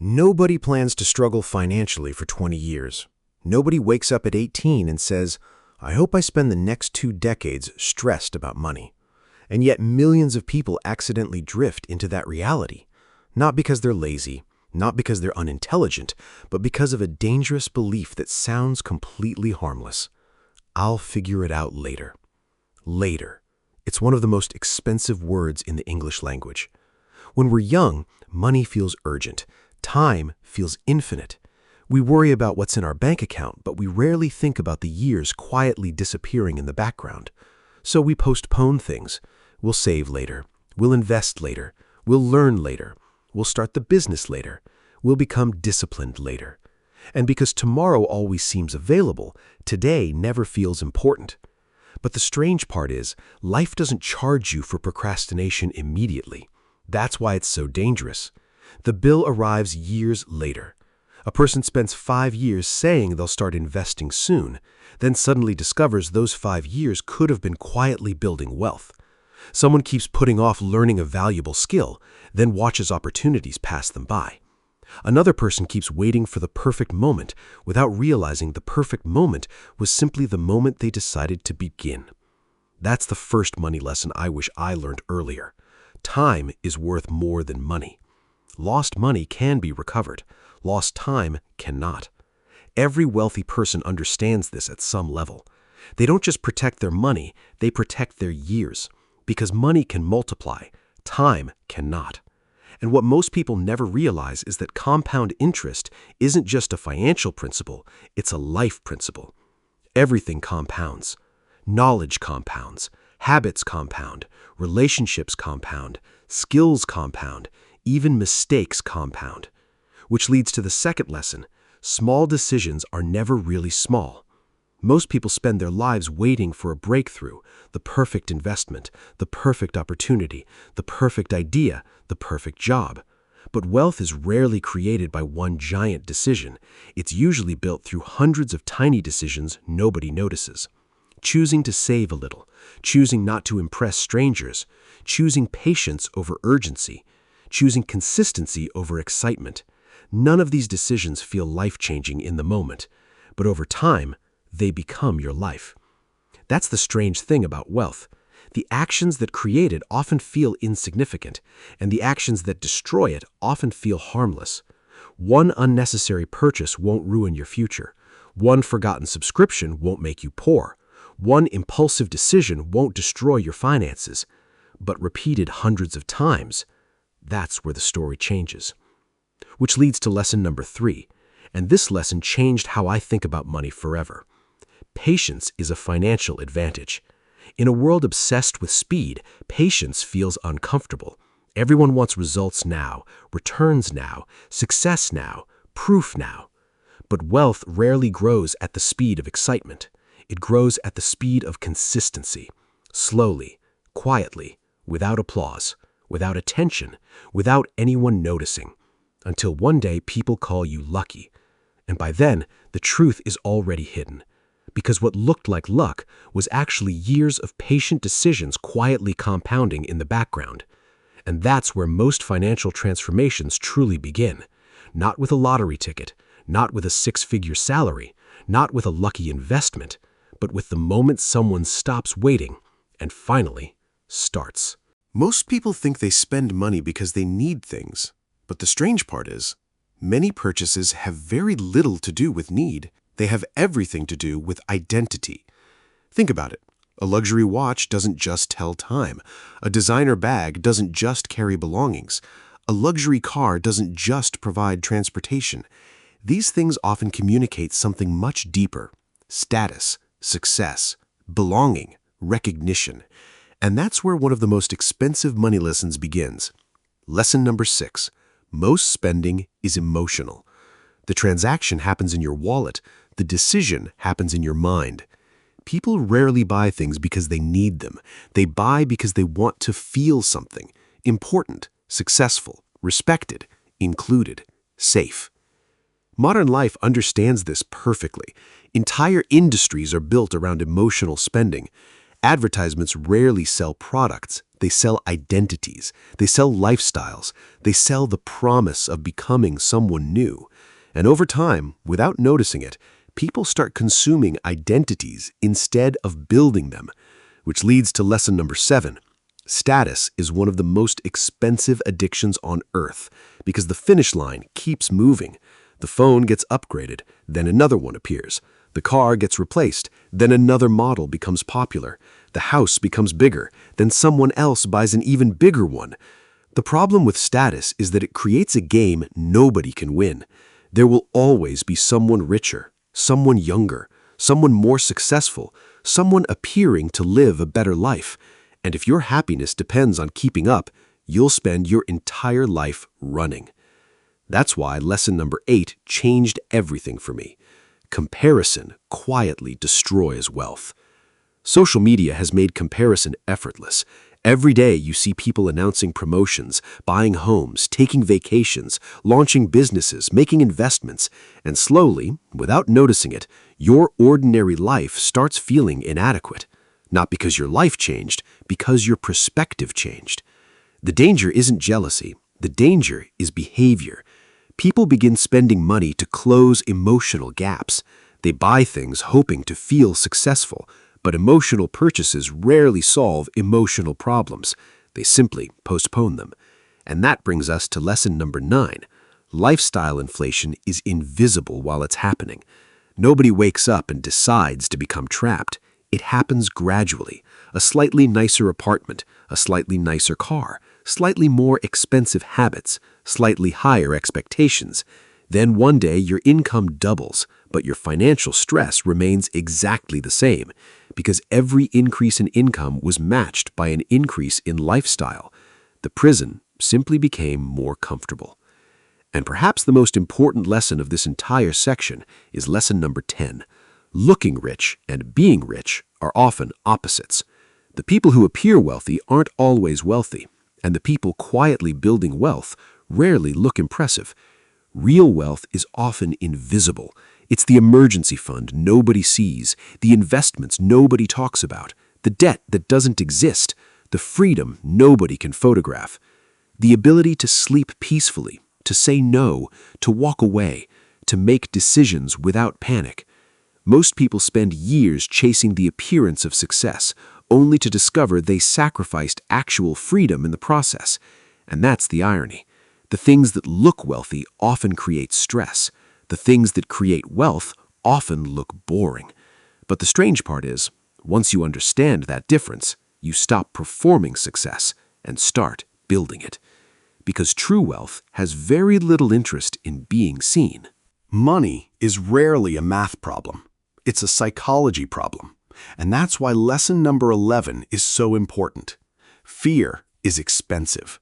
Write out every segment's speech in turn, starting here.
Nobody plans to struggle financially for 20 years. Nobody wakes up at 18 and says, I hope I spend the next 2 decades stressed about money. And yet millions of people accidentally drift into that reality. Not because they're lazy, not because they're unintelligent, but because of a dangerous belief that sounds completely harmless. I'll figure it out later. Later. It's one of the most expensive words in the English language. When we're young, money feels urgent. Time feels infinite. We worry about what's in our bank account, but we rarely think about the years quietly disappearing in the background. So we postpone things. We'll save later. We'll invest later. We'll learn later. We'll start the business later. We'll become disciplined later. And because tomorrow always seems available, today never feels important. But the strange part is, life doesn't charge you for procrastination immediately. That's why it's so dangerous. The bill arrives years later. A person spends 5 years saying they'll start investing soon, then suddenly discovers those 5 years could have been quietly building wealth. Someone keeps putting off learning a valuable skill, then watches opportunities pass them by. Another person keeps waiting for the perfect moment without realizing the perfect moment was simply the moment they decided to begin. That's the first money lesson I wish I learned earlier. Time is worth more than money. Lost money can be recovered. Lost time cannot. Every wealthy person understands this at some level. They don't just protect their money, they protect their years. Because money can multiply, time cannot. And what most people never realize is that compound interest isn't just a financial principle, it's a life principle. Everything compounds. Knowledge compounds. Habits compound. Relationships compound. Skills compound. Even mistakes compound. Which leads to the second lesson. Small decisions are never really small. Most people spend their lives waiting for a breakthrough, the perfect investment, the perfect opportunity, the perfect idea, the perfect job. But wealth is rarely created by one giant decision. It's usually built through hundreds of tiny decisions nobody notices. Choosing to save a little, choosing not to impress strangers, choosing patience over urgency, choosing consistency over excitement. None of these decisions feel life-changing in the moment, but over time, they become your life. That's the strange thing about wealth. The actions that create it often feel insignificant, and the actions that destroy it often feel harmless. One unnecessary purchase won't ruin your future. One forgotten subscription won't make you poor. One impulsive decision won't destroy your finances. But repeated hundreds of times, that's where the story changes. Which leads to lesson number 3, and this lesson changed how I think about money forever. Patience is a financial advantage. In a world obsessed with speed, patience feels uncomfortable. Everyone wants results now, returns now, success now, proof now. But wealth rarely grows at the speed of excitement. It grows at the speed of consistency, slowly, quietly, without applause, without attention, without anyone noticing, until one day people call you lucky. And by then, the truth is already hidden. Because what looked like luck was actually years of patient decisions quietly compounding in the background. And that's where most financial transformations truly begin. Not with a lottery ticket, not with a 6-figure salary, not with a lucky investment, but with the moment someone stops waiting and finally starts. Most people think they spend money because they need things. But the strange part is, many purchases have very little to do with need. They have everything to do with identity. Think about it. A luxury watch doesn't just tell time. A designer bag doesn't just carry belongings. A luxury car doesn't just provide transportation. These things often communicate something much deeper: status, success, belonging, recognition. And that's where one of the most expensive money lessons begins. Lesson number 6. Most spending is emotional. The transaction happens in your wallet. The decision happens in your mind. People rarely buy things because they need them. They buy because they want to feel something: important, successful, respected, included, safe. Modern life understands this perfectly. Entire industries are built around emotional spending. Advertisements rarely sell products, They sell identities. They sell lifestyles. They sell the promise of becoming someone new. And over time, without noticing it, people start consuming identities instead of building them, which leads to lesson number 7. Status is one of the most expensive addictions on earth because the finish line keeps moving. The phone gets upgraded, then another one appears. The car gets replaced, then another model becomes popular. The house becomes bigger, then someone else buys an even bigger one. The problem with status is that it creates a game nobody can win. There will always be someone richer, someone younger, someone more successful, someone appearing to live a better life. And if your happiness depends on keeping up, you'll spend your entire life running. That's why lesson number 8 changed everything for me. Comparison quietly destroys wealth. Social media has made comparison effortless. Every day you see people announcing promotions, buying homes, taking vacations, launching businesses, making investments, and slowly, without noticing it, your ordinary life starts feeling inadequate. Not because your life changed, because your perspective changed. The danger isn't jealousy. The danger is behavior. People begin spending money to close emotional gaps. They buy things hoping to feel successful, but emotional purchases rarely solve emotional problems. They simply postpone them. And that brings us to lesson number 9. Lifestyle inflation is invisible while it's happening. Nobody wakes up and decides to become trapped. It happens gradually. A slightly nicer apartment, a slightly nicer car, slightly more expensive habits, slightly higher expectations. Then one day your income doubles, but your financial stress remains exactly the same because every increase in income was matched by an increase in lifestyle. The prison simply became more comfortable. And perhaps the most important lesson of this entire section is lesson number 10. Looking rich and being rich are often opposites. The people who appear wealthy aren't always wealthy, and the people quietly building wealth rarely look impressive. Real wealth is often invisible. It's the emergency fund nobody sees, the investments nobody talks about, the debt that doesn't exist, the freedom nobody can photograph, the ability to sleep peacefully, to say no, to walk away, to make decisions without panic. Most people spend years chasing the appearance of success, only to discover they sacrificed actual freedom in the process. And that's the irony. The things that look wealthy often create stress. The things that create wealth often look boring. But the strange part is, once you understand that difference, you stop performing success and start building it. Because true wealth has very little interest in being seen. Money is rarely a math problem. It's a psychology problem. And that's why lesson number 11 is so important. Fear is expensive.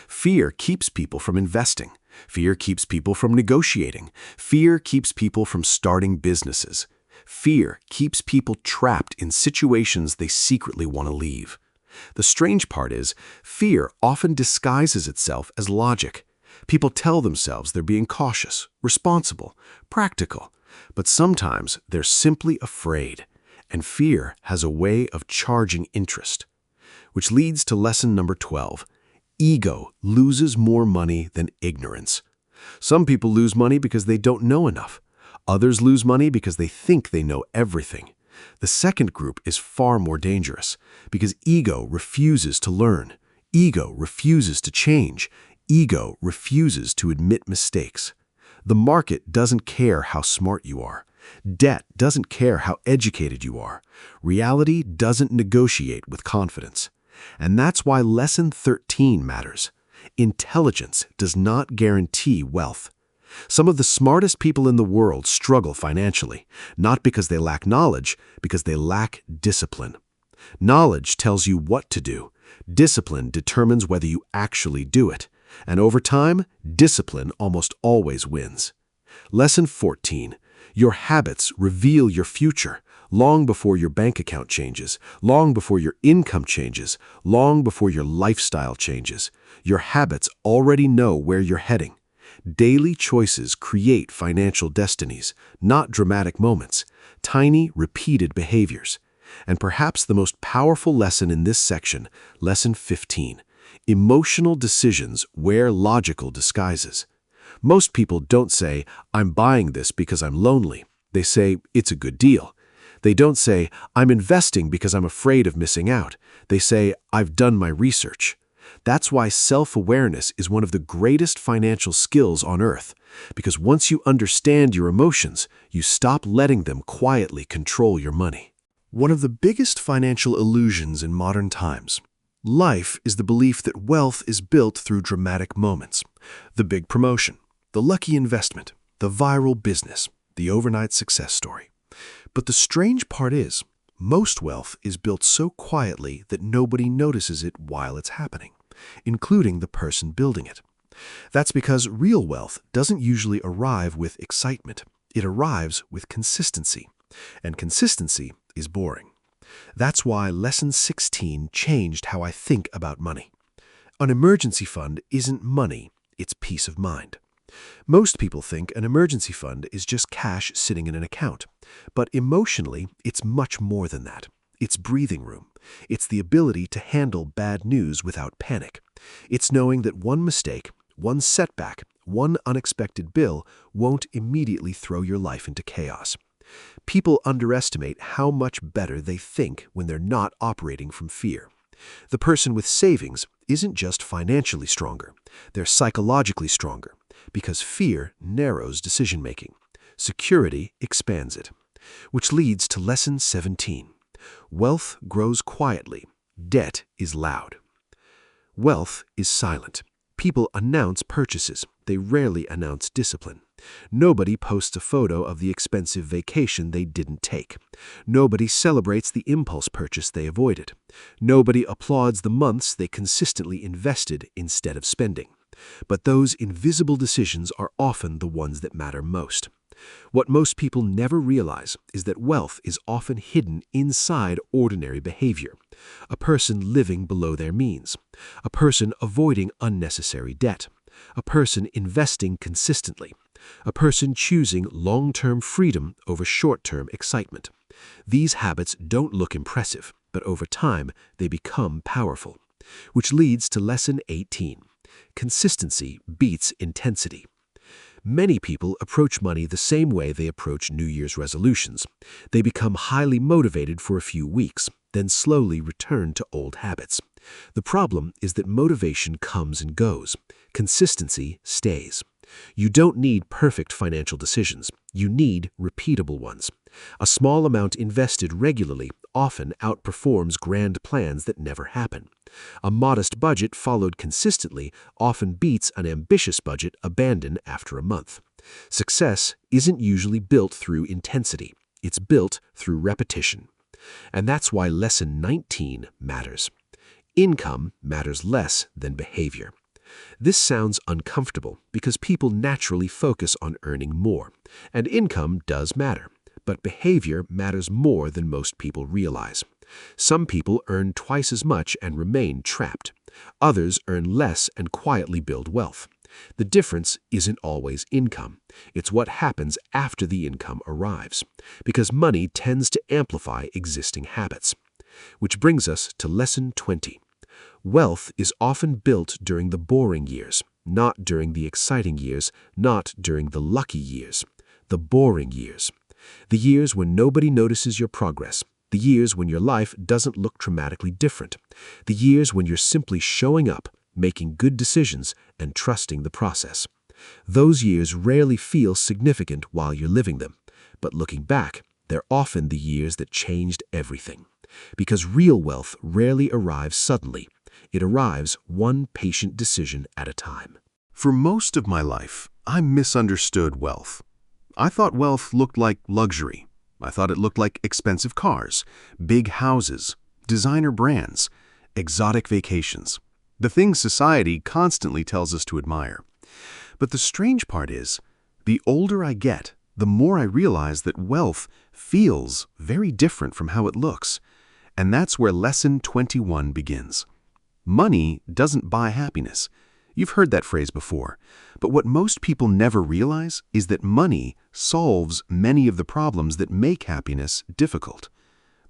Fear keeps people from investing. Fear keeps people from negotiating. Fear keeps people from starting businesses. Fear keeps people trapped in situations they secretly want to leave. The strange part is, fear often disguises itself as logic. People tell themselves they're being cautious, responsible, practical, but sometimes they're simply afraid, and fear has a way of charging interest. Which leads to lesson number 12. Ego loses more money than ignorance. Some people lose money because they don't know enough. Others lose money because they think they know everything. The second group is far more dangerous because ego refuses to learn. Ego refuses to change. Ego refuses to admit mistakes. The market doesn't care how smart you are. Debt doesn't care how educated you are. Reality doesn't negotiate with confidence. And that's why lesson 13 matters. Intelligence does not guarantee wealth. Some of the smartest people in the world struggle financially, not because they lack knowledge, because they lack discipline. Knowledge tells you what to do. Discipline determines whether you actually do it. And over time, discipline almost always wins. Lesson 14. Your habits reveal your future long before your bank account changes, long before your income changes, long before your lifestyle changes. Your habits already know where you're heading. Daily choices create financial destinies, not dramatic moments, tiny, repeated behaviors. And perhaps the most powerful lesson in this section, Lesson 15, emotional decisions wear logical disguises. Most people don't say, I'm buying this because I'm lonely. They say, it's a good deal. They don't say, I'm investing because I'm afraid of missing out. They say, I've done my research. That's why self-awareness is one of the greatest financial skills on earth, because once you understand your emotions, you stop letting them quietly control your money. One of the biggest financial illusions in modern times. Life is the belief that wealth is built through dramatic moments. The big promotion, the lucky investment, the viral business, the overnight success story. But the strange part is, most wealth is built so quietly that nobody notices it while it's happening, including the person building it. That's because real wealth doesn't usually arrive with excitement. It arrives with consistency. And consistency is boring. That's why Lesson 16 changed how I think about money. An emergency fund isn't money, it's peace of mind. Most people think an emergency fund is just cash sitting in an account. But emotionally, it's much more than that. It's breathing room. It's the ability to handle bad news without panic. It's knowing that one mistake, one setback, one unexpected bill won't immediately throw your life into chaos. People underestimate how much better they think when they're not operating from fear. The person with savings isn't just financially stronger, they're psychologically stronger, because fear narrows decision-making. Security expands it. Which leads to Lesson 17. Wealth grows quietly. Debt is loud. Wealth is silent. People announce purchases. They rarely announce discipline. Nobody posts a photo of the expensive vacation they didn't take. Nobody celebrates the impulse purchase they avoided. Nobody applauds the months they consistently invested instead of spending. But those invisible decisions are often the ones that matter most. What most people never realize is that wealth is often hidden inside ordinary behavior. A person living below their means. A person avoiding unnecessary debt. A person investing consistently. A person choosing long-term freedom over short-term excitement. These habits don't look impressive, but over time they become powerful. Which leads to Lesson 18. Consistency beats intensity. Many people approach money the same way they approach New Year's resolutions. They become highly motivated for a few weeks, then slowly return to old habits. The problem is that motivation comes and goes. Consistency stays. You don't need perfect financial decisions. You need repeatable ones. A small amount invested regularly often outperforms grand plans that never happen. A modest budget followed consistently often beats an ambitious budget abandoned after a month. Success isn't usually built through intensity. It's built through repetition. And that's why Lesson 19 matters. Income matters less than behavior. This sounds uncomfortable because people naturally focus on earning more, and income does matter, but behavior matters more than most people realize. Some people earn twice as much and remain trapped. Others earn less and quietly build wealth. The difference isn't always income. It's what happens after the income arrives, because money tends to amplify existing habits. Which brings us to Lesson 20. Wealth is often built during the boring years, not during the exciting years, not during the lucky years. The boring years. The years when nobody notices your progress. The years when your life doesn't look dramatically different. The years when you're simply showing up, making good decisions, and trusting the process. Those years rarely feel significant while you're living them, but looking back, they're often the years that changed everything. Because real wealth rarely arrives suddenly. It arrives one patient decision at a time. For most of my life, I misunderstood wealth. I thought wealth looked like luxury. I thought it looked like expensive cars, big houses, designer brands, exotic vacations. The things society constantly tells us to admire. But the strange part is, the older I get, the more I realize that wealth feels very different from how it looks. And that's where Lesson 21 begins. Money doesn't buy happiness. You've heard that phrase before. But what most people never realize is that money solves many of the problems that make happiness difficult.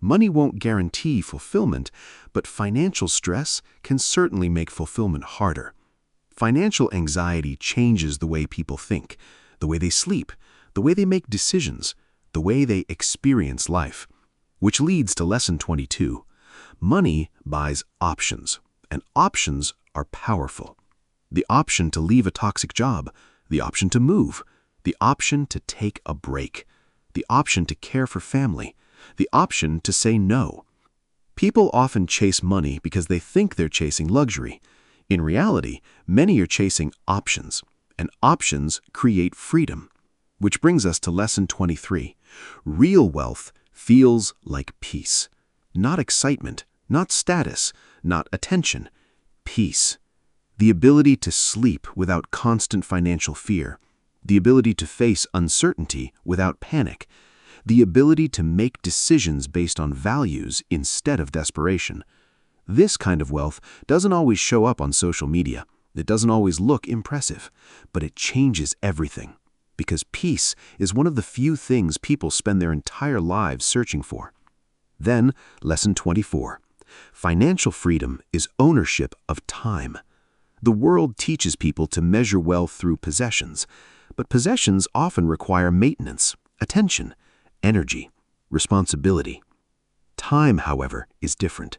Money won't guarantee fulfillment, but financial stress can certainly make fulfillment harder. Financial anxiety changes the way people think, the way they sleep, the way they make decisions, the way they experience life. Which leads to lesson 22. Money buys options, and options are powerful. The option to leave a toxic job, the option to move, the option to take a break, the option to care for family, the option to say no. People often chase money because they think they're chasing luxury. In reality, many are chasing options, and options create freedom. Which brings us to lesson 23. Real wealth feels like peace. Not excitement, not status, not attention. Peace. The ability to sleep without constant financial fear. The ability to face uncertainty without panic. The ability to make decisions based on values instead of desperation. This kind of wealth doesn't always show up on social media. It doesn't always look impressive, but it changes everything. Because peace is one of the few things people spend their entire lives searching for. Then, lesson 24. Financial freedom is ownership of time. The world teaches people to measure wealth through possessions, but possessions often require maintenance, attention, energy, responsibility. Time, however, is different.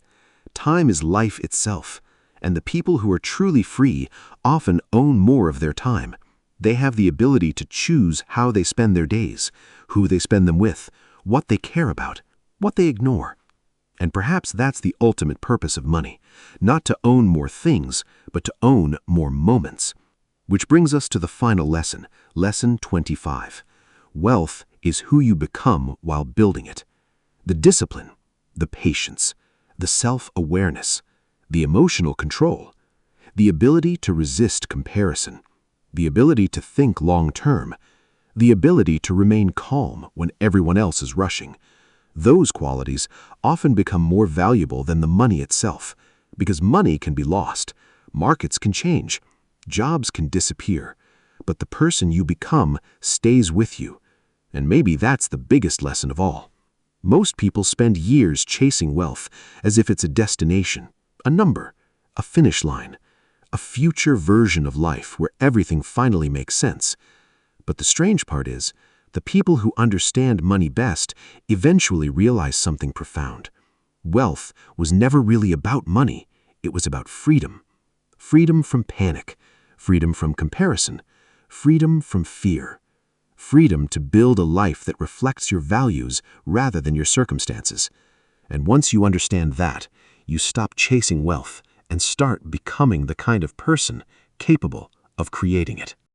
Time is life itself, and the people who are truly free often own more of their time. They have the ability to choose how they spend their days, who they spend them with, what they care about, what they ignore. And perhaps that's the ultimate purpose of money, not to own more things, but to own more moments. Which brings us to the final lesson, lesson 25. Wealth is who you become while building it. The discipline, the patience, the self-awareness, the emotional control, the ability to resist comparison, the ability to think long-term, the ability to remain calm when everyone else is rushing. Those qualities often become more valuable than the money itself, because money can be lost, markets can change, jobs can disappear, but the person you become stays with you. And maybe that's the biggest lesson of all. Most people spend years chasing wealth as if it's a destination, a number, a finish line, a future version of life where everything finally makes sense. But the strange part is, the people who understand money best eventually realize something profound. Wealth was never really about money. It was about freedom. Freedom from panic, freedom from comparison, freedom from fear. Freedom to build a life that reflects your values rather than your circumstances. And once you understand that, you stop chasing wealth and start becoming the kind of person capable of creating it.